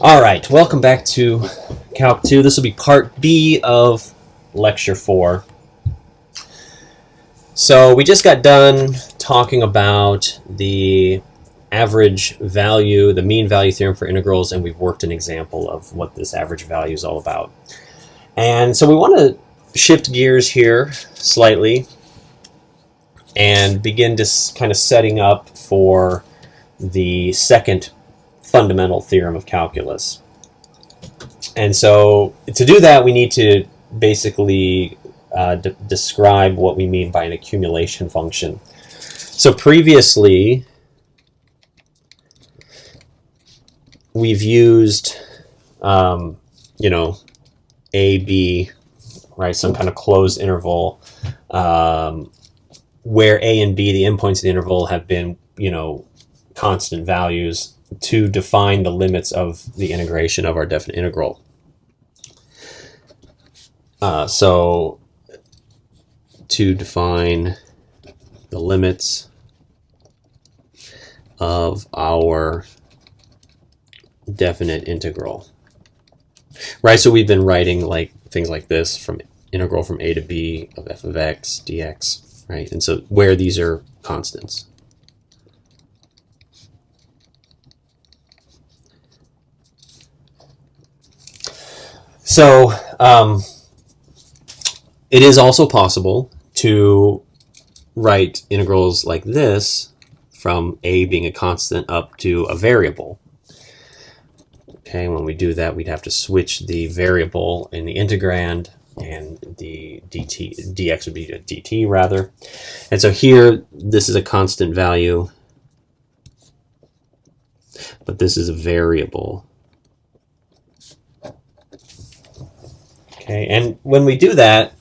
All right, welcome back to Calc 2. This will be part B of Lecture 4. So we just got done talking about the average value, the mean value theorem for integrals, and we've worked an example of what this average value is all about. And so we want to shift gears here slightly and begin just kind of setting up for the second fundamental theorem of calculus. And so to do that, we need to basically describe what we mean by an accumulation function. So previously, we've used, A, B, right, some kind of closed interval, where A and B, the endpoints of the interval, have been, constant values to define the limits of the integration of our definite integral. So to define the limits of our definite integral, right? So we've been writing like things like this from integral from a to b of f of x dx, right? And so where these are constants. So it is also possible to write integrals like this from a being a constant up to a variable. Okay, when we do that, we'd have to switch the variable in the integrand, and the dx would be a dt rather. And so here, this is a constant value, but this is a variable. Okay, and when we do that,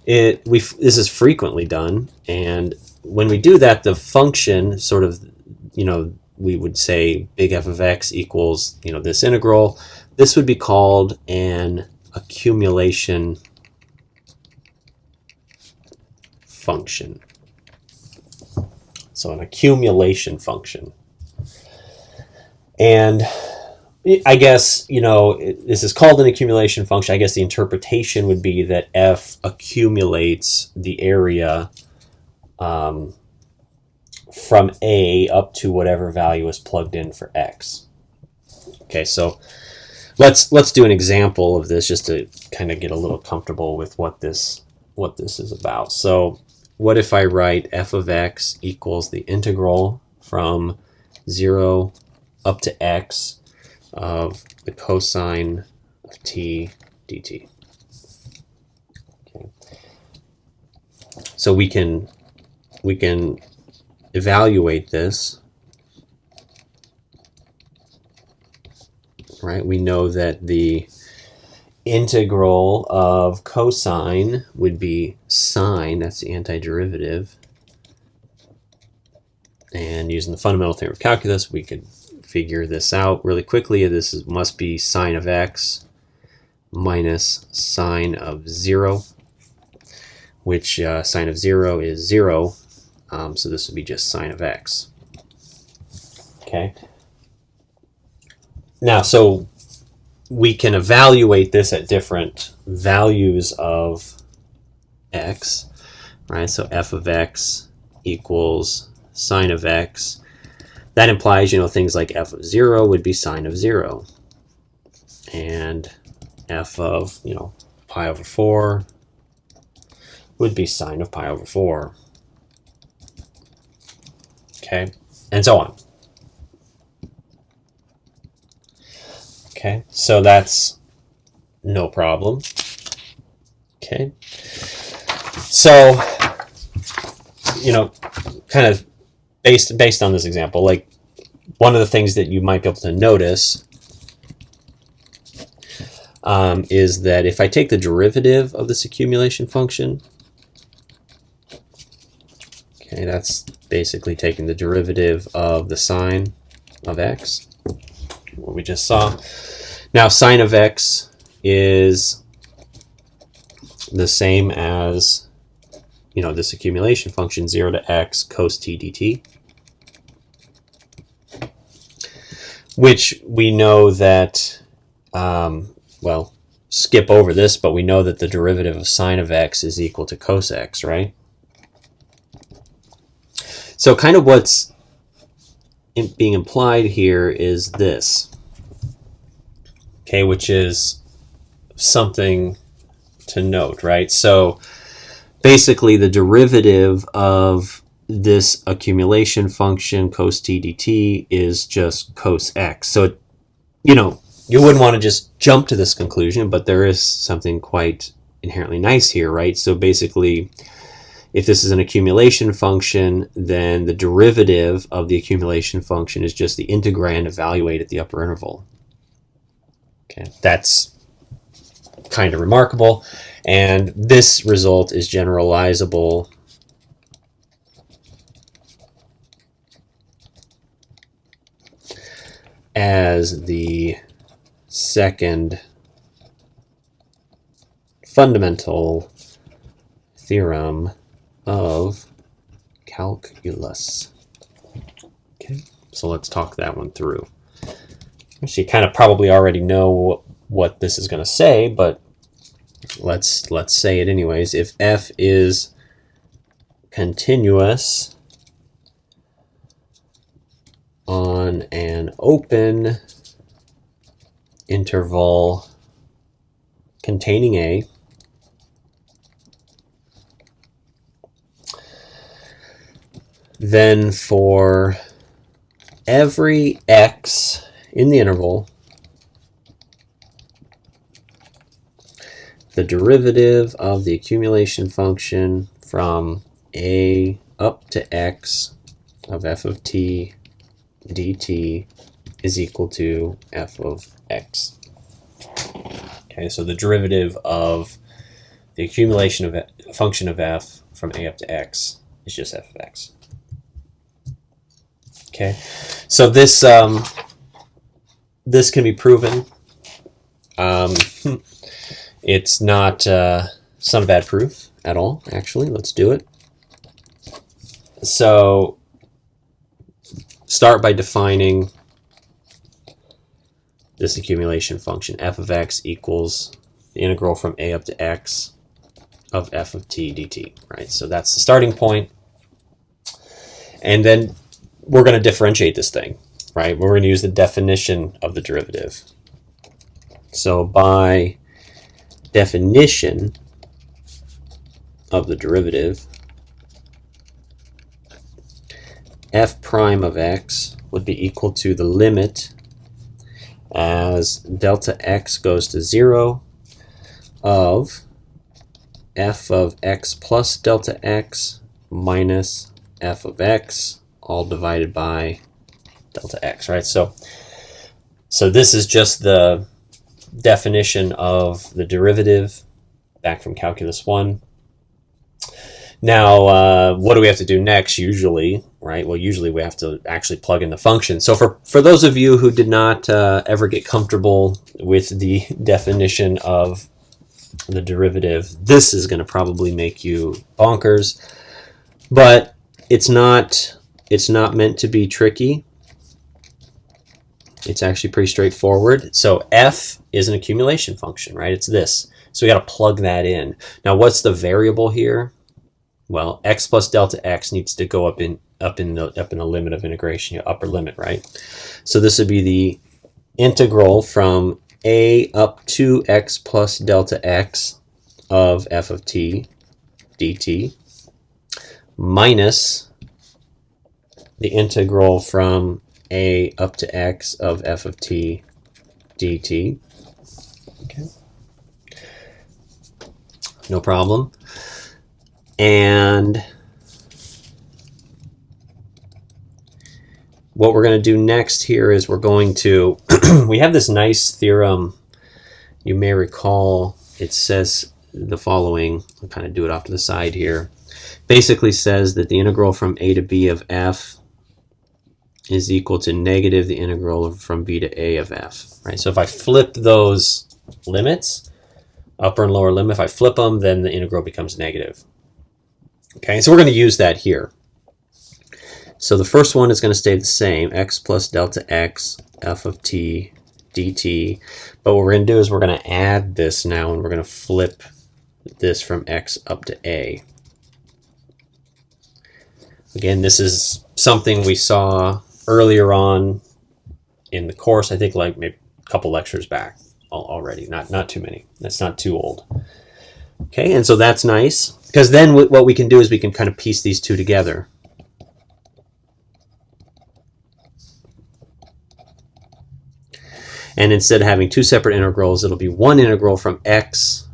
this is frequently done, and when we do that, the function sort of, we would say big F of x equals, this integral. This would be called an accumulation function. So an accumulation function. And I guess, this is called an accumulation function. I guess the interpretation would be that f accumulates the area from a up to whatever value is plugged in for x. Okay, so let's do an example of this just to kind of get a little comfortable with what this is about. So what if I write f of x equals the integral from 0 up to x of the cosine of t dt. Okay. So we can evaluate this, right? We know that the integral of cosine would be sine, that's the antiderivative. And using the fundamental theorem of calculus, we could figure this out really quickly. This must be sine of x minus sine of 0, which sine of 0 is 0, so this would be just sine of x. Okay. Now, so we can evaluate this at different values of x, right? So f of x equals sine of x. That implies, things like f of 0 would be sine of 0. And f of, pi over 4 would be sine of pi over 4. Okay, and so on. Okay, so that's no problem. Okay, so, kind of based on this example, like one of the things that you might be able to notice is that if I take the derivative of this accumulation function, okay, that's basically taking the derivative of the sine of x, what we just saw. Now sine of x is the same as, this accumulation function, 0 to x cos t dt. which we know that, well, skip over this, but we know that the derivative of sine of x is equal to cos x, right? So kind of what's being implied here is this, okay, which is something to note, right? So basically the derivative of this accumulation function cos t dt is just cos x. So, you know, you wouldn't want to just jump to this conclusion, but there is something quite inherently nice here, right? So basically, if this is an accumulation function, then the derivative of the accumulation function is just the integrand evaluated at the upper interval. Okay, that's kind of remarkable. And this result is generalizable as the second fundamental theorem of calculus. Okay, so let's talk that one through. So you kind of probably already know what this is going to say, but let's say it anyways. If f is continuous on an open interval containing a, then for every x in the interval, the derivative of the accumulation function from a up to x of f of t dt is equal to f of x. Okay, so the derivative of the accumulation of a function of f from a up to x is just f of x. Okay, so this this can be proven. It's not bad proof at all, actually. Let's do it. So start by defining this accumulation function. F of x equals the integral from a up to x of f of t dt, right? So that's the starting point. And then we're going to differentiate this thing, right? We're going to use the definition of the derivative. So by definition of the derivative, f prime of x would be equal to the limit as delta x goes to 0 of f of x plus delta x minus f of x, all divided by delta x, right? So this is just the definition of the derivative back from Calculus 1. Now, what do we have to do next usually, right? Well, usually we have to actually plug in the function. So for those of you who did not ever get comfortable with the definition of the derivative, this is going to probably make you bonkers, but it's not meant to be tricky. It's actually pretty straightforward. So f is an accumulation function, right? It's this. So we got to plug that in. Now, what's the variable here? Well, x plus delta x needs to go up in the limit of integration, your upper limit, right? So this would be the integral from a up to x plus delta x of f of t dt minus the integral from a up to x of f of t dt. Okay. No problem. And what we're going to do next here is we're going to, we have this nice theorem. You may recall it says the following. I'll kind of do it off to the side here. Basically says that the integral from a to b of f is equal to negative the integral from b to a of f, right? So if I flip those limits, upper and lower limit, if I flip them, then the integral becomes negative. Okay, so we're going to use that here. So the first one is going to stay the same, x plus delta x f of t dt. But what we're going to do is we're going to add this now, and we're going to flip this from x up to a. Again, this is something we saw earlier on in the course, I think like maybe a couple lectures back already, not too many. That's not too old. Okay, and so that's nice, because then what we can do is we can kind of piece these two together. And instead of having two separate integrals, it'll be one integral from x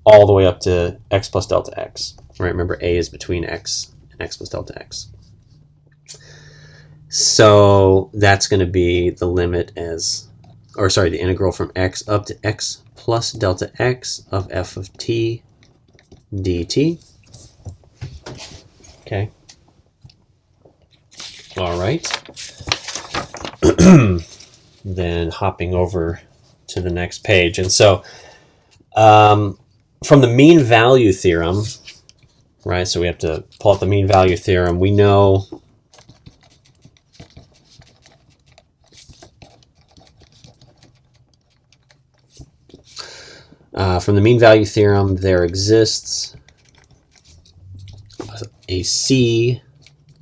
all the way up to x plus delta x. Right? Remember, a is between x and x plus delta x. So that's going to be the limit as, or sorry, the integral from x up to x plus delta x of f of t dt. Okay. All right. Then hopping over to the next page. And so from the mean value theorem, right, so we have to pull out the mean value theorem. We know from the mean value theorem, there exists a c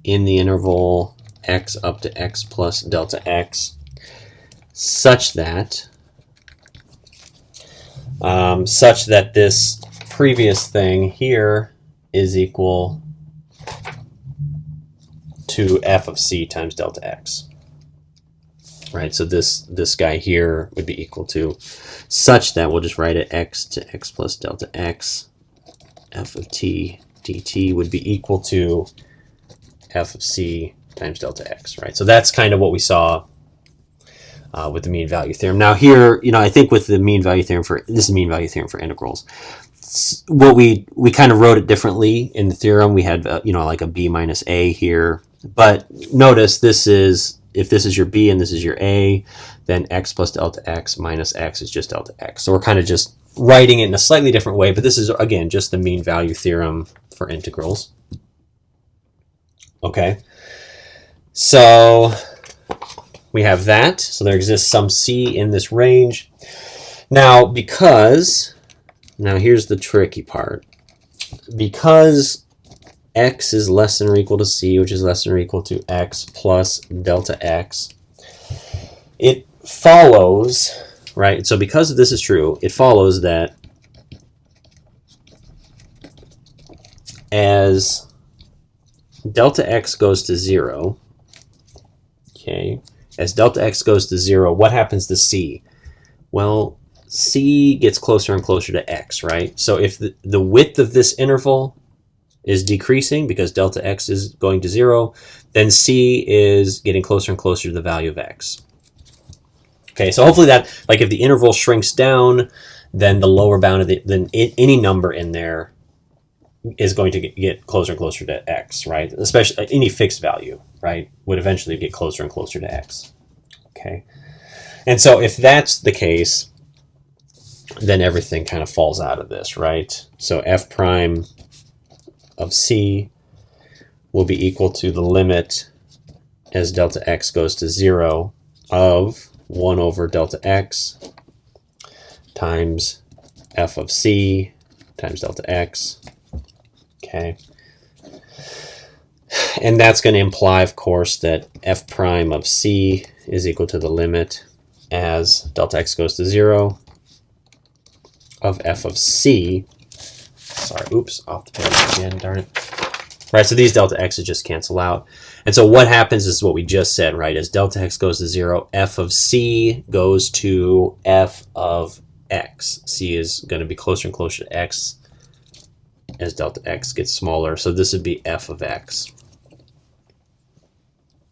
in the interval x up to x plus delta x such that this previous thing here is equal to f of c times delta x. Right, so this guy here would be equal to such that we'll just write it x to x plus delta x, f of t dt would be equal to f of c times delta x, right? So that's kind of what we saw with the mean value theorem. Now here, I think with the mean value theorem this is mean value theorem for integrals. What we kind of wrote it differently in the theorem. We had like a b minus a here, but notice if this is your b and this is your a, then x plus delta x minus x is just delta x. So we're kind of just writing it in a slightly different way, but this is, again, just the mean value theorem for integrals. Okay, so we have that. So there exists some c in this range. Now, here's the tricky part. Because x is less than or equal to c, which is less than or equal to x plus delta x, it follows, right? So because this is true, it follows that as delta x goes to 0, okay, as delta x goes to 0, what happens to c? Well, c gets closer and closer to x, right? So if the width of this interval is decreasing because delta x is going to 0, then c is getting closer and closer to the value of x. Okay, so hopefully that, like if the interval shrinks down, then the lower bound of then any number in there is going to get closer and closer to x, right? Especially any fixed value, right, would eventually get closer and closer to x. Okay, and so if that's the case, then everything kind of falls out of this, right? So f prime of c will be equal to the limit as delta x goes to 0 of 1 over delta x times f of c times delta x. Okay. And that's going to imply, of course, that f prime of c is equal to the limit as delta x goes to 0 of f of c. Sorry, oops, off the page again, darn it. Right, so these delta x's just cancel out. And so what happens is what we just said, right? As delta x goes to 0, f of c goes to f of x. C is going to be closer and closer to x as delta x gets smaller. So this would be f of x.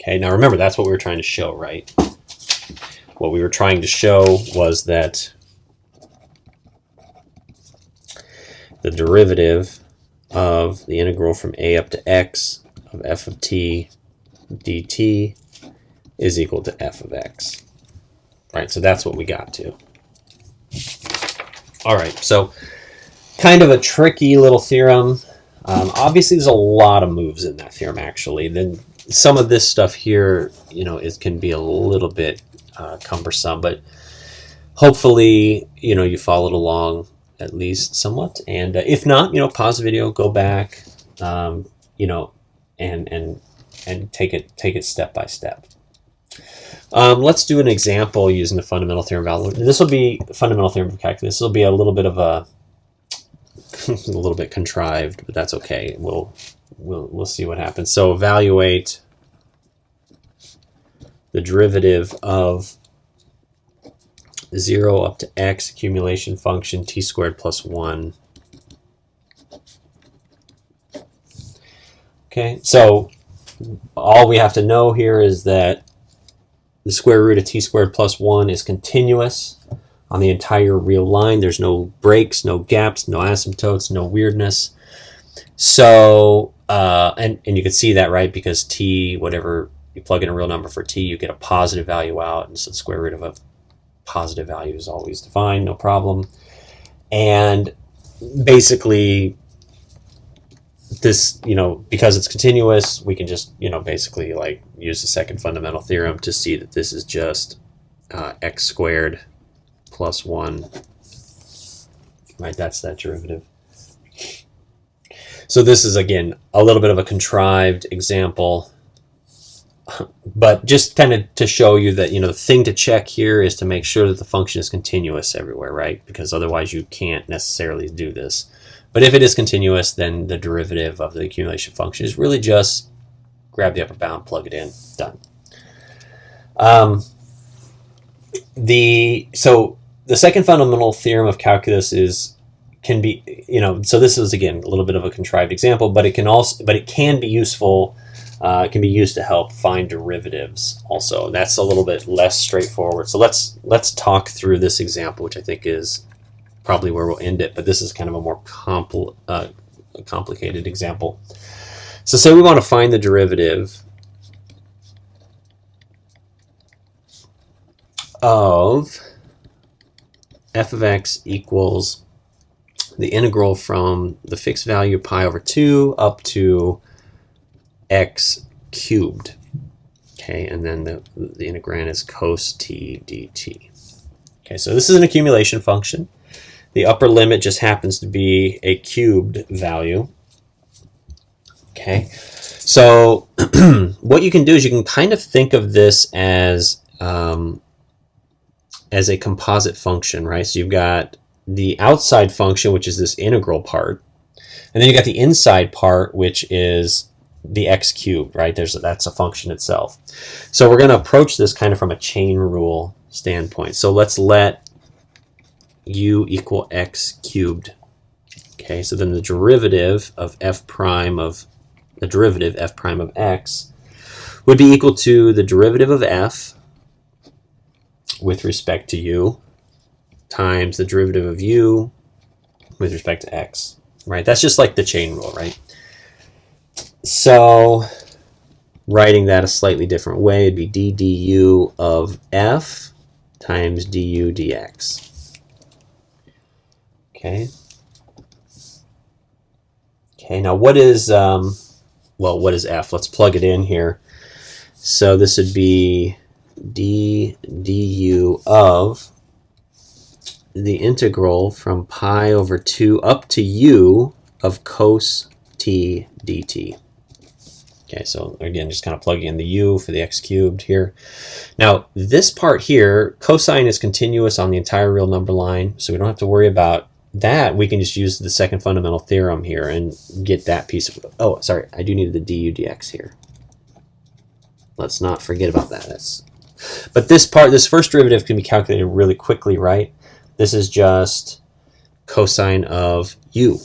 Okay, now remember, that's what we were trying to show, right? What we were trying to show was that the derivative of the integral from a up to x of f of t dt is equal to f of x. Right, so that's what we got to. All right, so kind of a tricky little theorem. Obviously, there's a lot of moves in that theorem, actually. Then some of this stuff here, it can be a little bit cumbersome, but hopefully, you followed along at least somewhat. And if not, pause the video, go back, and take it step by step. Let's do an example using the fundamental theorem of calculus. This will be fundamental theorem of calculus. This will be a little bit of a little bit contrived, but that's okay. We'll see what happens. So evaluate the derivative of 0 up to x accumulation function t squared plus 1. Okay, so all we have to know here is that the square root of t squared plus 1 is continuous on the entire real line. There's no breaks, no gaps, no asymptotes, no weirdness. So, and you can see that, right? Because t, whatever you plug in a real number for t, you get a positive value out. And so the square root of a positive value is always defined, no problem. And basically, this, because it's continuous, we can just, basically like use the second fundamental theorem to see that this is just x squared plus 1, right? That's that derivative. So this is, again, a little bit of a contrived example, but just kind of to show you that, the thing to check here is to make sure that the function is continuous everywhere, right? Because otherwise you can't necessarily do this. But if it is continuous, then the derivative of the accumulation function is really just grab the upper bound, plug it in, done. So the second fundamental theorem of calculus can be, so this is, again, a little bit of a contrived example, but it can be useful. It can be used to help find derivatives also. And that's a little bit less straightforward. So let's talk through this example, which I think is probably where we'll end it, but this is kind of a more complicated example. So say we want to find the derivative of f of x equals the integral from the fixed value pi over 2 up to x cubed. Okay, and then the integrand is cos t dt. Okay, so this is an accumulation function. The upper limit just happens to be a cubed value. Okay, so what you can do is you can kind of think of this as a composite function, right? So you've got the outside function, which is this integral part, and then you got the inside part, which is the x cubed, right? That's a function itself. So we're going to approach this kind of from a chain rule standpoint. So let's let u equal x cubed. Okay, so then the derivative of f prime of x would be equal to the derivative of f with respect to u times the derivative of u with respect to x, right? That's just like the chain rule, right? So writing that a slightly different way, it'd be d du of f times du dx. Okay. Okay, now what is what is f? Let's plug it in here. So this would be d du of the integral from pi over 2 up to u of cos t dt. Okay, so again, just kind of plugging in the u for the x cubed here. Now, this part here, cosine is continuous on the entire real number line, so we don't have to worry about that. We can just use the second fundamental theorem here and get that piece of, oh, sorry, I do need the du dx here. Let's not forget about that. But this first derivative can be calculated really quickly, right? This is just cosine of u.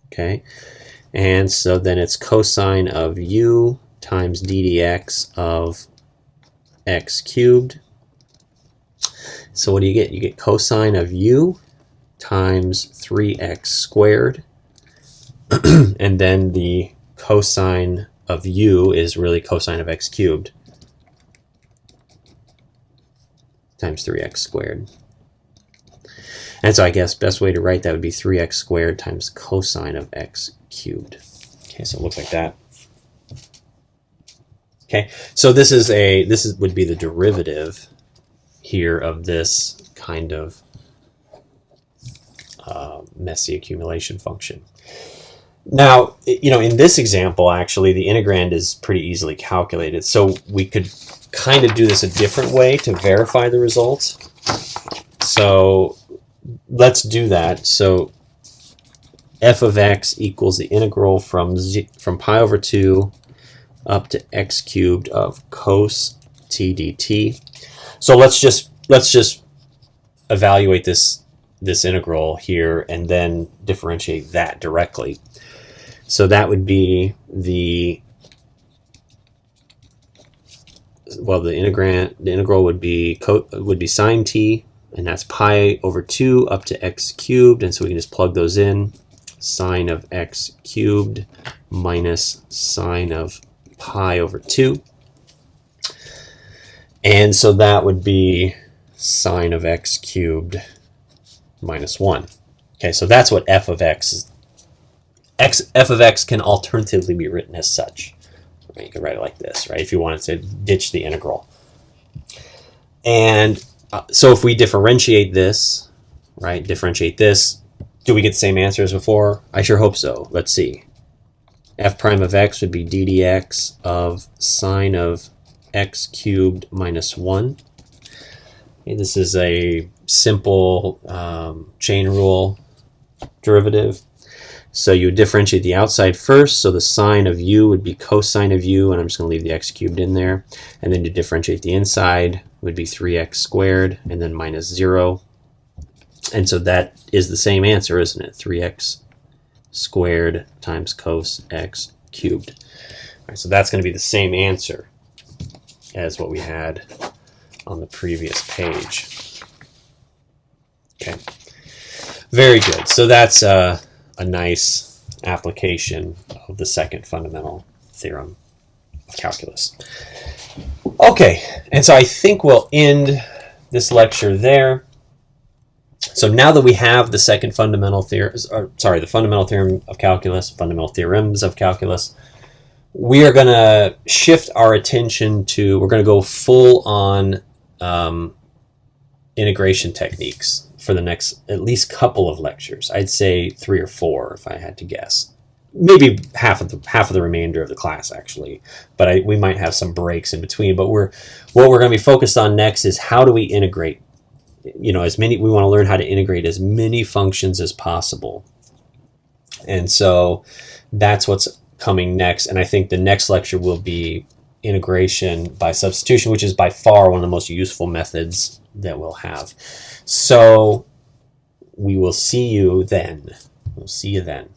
Okay, and so then it's cosine of u times d dx of x cubed. So what do you get? You get cosine of u times 3x squared. And then the cosine of u is really cosine of x cubed times 3x squared. And so I guess best way to write that would be 3x squared times cosine of x cubed. Okay, so it looks like that. Okay, so this would be the derivative here of this kind of messy accumulation function. Now, in this example, actually, the integrand is pretty easily calculated. So we could kind of do this a different way to verify the results. So let's do that. So f of x equals the integral from pi over 2 up to x cubed of cos t dt. So let's just evaluate this integral here and then differentiate that directly. So that would be the integral would be sine t, and that's pi over 2 up to x cubed, and so we can just plug those in. Sine of x cubed minus sine of pi over 2. And so that would be sine of x cubed minus 1. Okay, so that's what f of x is. F of x can alternatively be written as such. Right, you can write it like this, right, if you wanted to ditch the integral. And so if we differentiate this, do we get the same answer as before? I sure hope so. Let's see. F prime of x would be d dx of sine of x cubed minus 1. Okay, this is a simple chain rule derivative. So you would differentiate the outside first, so the sine of u would be cosine of u, and I'm just going to leave the x cubed in there. And then to differentiate the inside would be 3x squared, and then minus 0. And so that is the same answer, isn't it? 3x squared times cos x cubed. All right, so that's going to be the same answer as what we had on the previous page. Okay, very good. So that's a nice application of the second fundamental theorem of calculus. Okay, and so I think we'll end this lecture there. So now that we have the second fundamental theorem, the fundamental theorem of calculus, fundamental theorems of calculus, we are going to shift our attention to, we're going to go full on integration techniques for the next at least couple of lectures. I'd say 3 or 4 if I had to guess. Maybe half of the remainder of the class actually, but we might have some breaks in between. But what we're going to be focused on next is how do we integrate. We want to learn how to integrate as many functions as possible. And so that's what's coming next. And I think the next lecture will be integration by substitution, which is by far one of the most useful methods that we'll have. So we will see you then. We'll see you then.